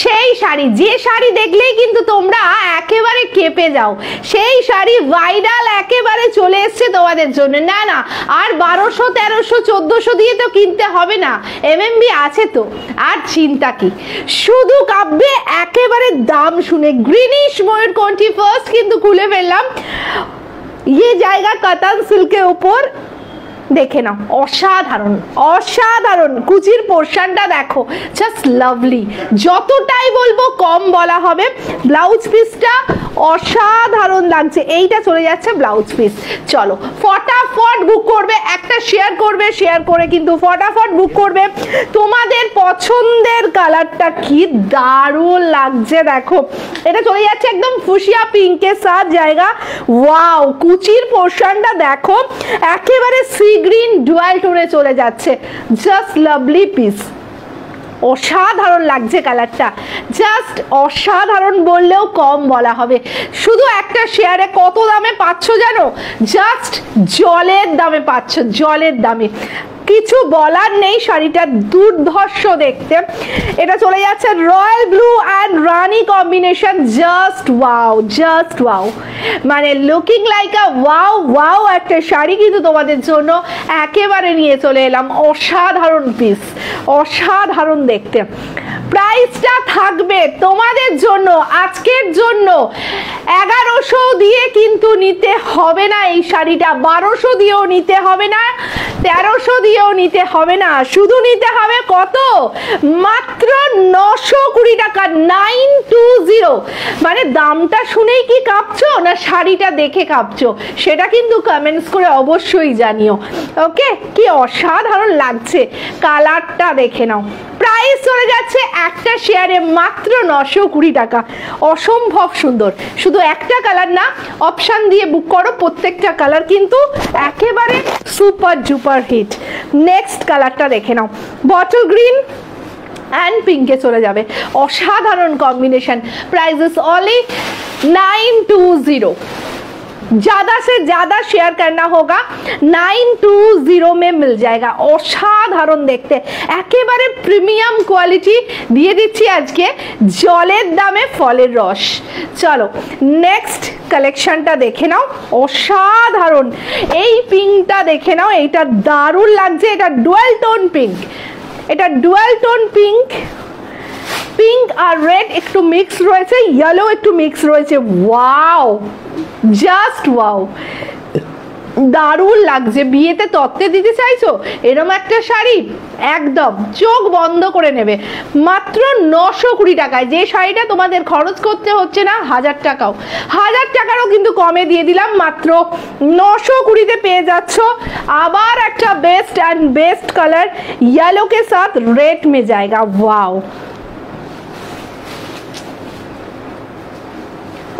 সেই শাড়ি, যে শাড়ি দেখলেই কিন্তু তোমরা একেবারে কেঁপে যাও, সেই শাড়ি ভাইরাল একেবারে চলে এসছে তোমাদের জন্য। না না, আর 1200 1300 1400 দিয়ে তো কিনতে হবে না, এমএমবি আছে তো, আর চিন্তা কি। শুধু কাব্যে একেবারে দাম শুনে গ্রিনিশ ময়ূরকণ্ঠী ফার্স্ট কিন্তু খুলে ফেললাম। ये जाएगा कतन सिल्क के ऊपर, দেখে নাও, অসাধারণ অসাধারণ। কুচির পোর্শনটা দেখো, জাস্ট লাভলি, যতটাই বলবো কম বলা হবে। ব্লাউজ পিসটা অসাধারণ লাগছে, এইটা চলে যাচ্ছে ব্লাউজ পিস। চলো ফটাফট বুক করবে, একটা শেয়ার করবে, শেয়ার করে কিন্তু ফটাফট বুক করবে। তোমাদের পছন্দের কালারটা কি দারুণ লাগছে দেখো, এটা চলে যাচ্ছে একদম ফুশিয়া পিঙ্কের সাথ জায়গা। ওয়াও, কুচির পোর্শনটা দেখো একেবারে সি গ্রিন ডুয়াল টোনে চলে যাচ্ছে, জাস্ট লাভলি পিস। অসাধারণ লাগছে কালারটা, জাস্ট অসাধারণ বললেও কম বলা হবে। শুধু একটা শেয়ারে কত দামে পাচ্ছ জানো? জাস্ট জলের দামে পাচ্ছ, জলের দামে, কিছু বলার নেই। শাড়িটা দুর্ধর্ষ দেখতে। এটা চলে যাচ্ছে royal blue and rani combination, just wow, just wow, মানে looking like a wow wow একটা শাড়ি কিন্তু তোমাদের জন্য একেবারে নিয়ে চলে এলাম। অসাধারণ পিস, অসাধারণ দেখতে। প্রাইসটা থাকবে তোমাদের জন্য আজকের জন্য 1100 দিয়ে কিন্তু নিতে হবে না এই শাড়িটা, 1200 দিয়েও নিতে হবে না, 1300 দিয়েও নিতে হবে না, শুধু নিতে হবে কত? মাত্র 920 টাকা, 920। মানে দামটা শুনেই কি কাঁপছো না শাড়িটা দেখে কাঁপছো, সেটা কিন্তু কমেন্টস করে অবশ্যই জানিও। ওকে, কি অসাধারণ লাগছে, কালারটা দেখে নাও। প্রাইস চলে যাচ্ছে একটা শেয়ারে মাত্র 920 টাকা, অসম্ভব সুন্দর। শুধু একটা কালার না, অপশান দিয়ে বুক করো, প্রত্যেকটা কালার কিন্তু একেবারে সুপার ডুপার হিট। নেক্সট কালারটা দেখে নাও, বটল গ্রিন एंड पिंके चले जावे, असाधारण कॉम्बिनेशन। Price only 920। ज्यादा से ज्यादा शेयर करना होगा, 920 में मिल जाएगा। असाधारण देखते एकेबारे प्रिमियम क्वालिटी दिए दिच्छी आजके जलेर दामे फलेर रस। चलो नेक्स्ट কালেকশনটা দেখে নাও, অসাধারণ। এই পিঙ্কটা দেখে নাও, এটা দারুণ লাগছে। এটা ডুয়াল টোন পিঙ্ক, এটা ডুয়াল টোন পিঙ্ক, পিঙ্ক আর রেড একটু মিক্স রয়েছে, ইয়েলো একটু মিক্স রয়েছে। ওয়াও, জাস্ট ওয়াও, দারুণ লাগছে। বিয়েতে তত্ত্বে দিতে চাইছো এরকম একটা শাড়ি, একদম চোখ বন্ধ করে নেবে। মাত্র 920 টাকায় যে শাড়িটা তোমাদের খরচ করতে হচ্ছে না 1000 টাকাও, 1000 টাকারও কিন্তু কমে দিয়ে দিলাম। মাত্র 920-তে পেয়ে যাচ্ছ আবার একটা best and best colour yellow के साथ रेड में जाएगा। वाओ,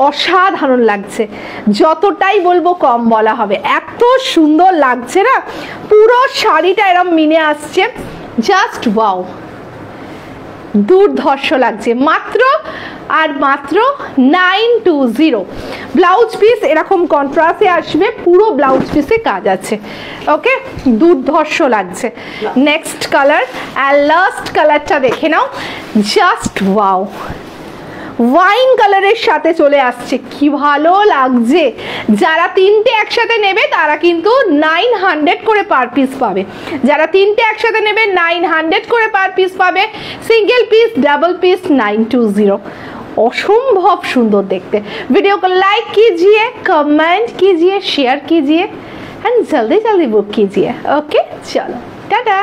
অসাধারণ লাগছে, যতটাই বলবো কম বলা হবে। এত সুন্দর লাগছে না, পুরো শাড়িটা এরকম মিনে আসছে, জাস্ট ওয়াও, দুর্ধর্ষ লাগছে। মাত্র আর মাত্র 920। ব্লাউজ পিস এরকম কন্ট্রাস্টে আসবে, পুরো ব্লাউজ পিসে কাজ আছে। ওকে, দুর্ধর্ষ লাগছে। নেক্সট কালার আর লাস্ট কালারটা দেখে নাও, জাস্ট ওয়াও, ওয়াইন কালারের সাথে চলে আসছে, কি ভালো লাগছে। যারা তিনটে একসাথে নেবে তারা কিন্তু 900 করে পার পিস পাবে, যারা তিনটে একসাথে নেবে 900 করে পার পিস পাবে। Single piece double piece 920। असंभव सुंदर देखते। वीडियो को लाइक कीजिए, कमेंट कीजिए, शेयर कीजिए एंड जल्दी जल्दी बुक कीजिए। ओके, चलो टाटा।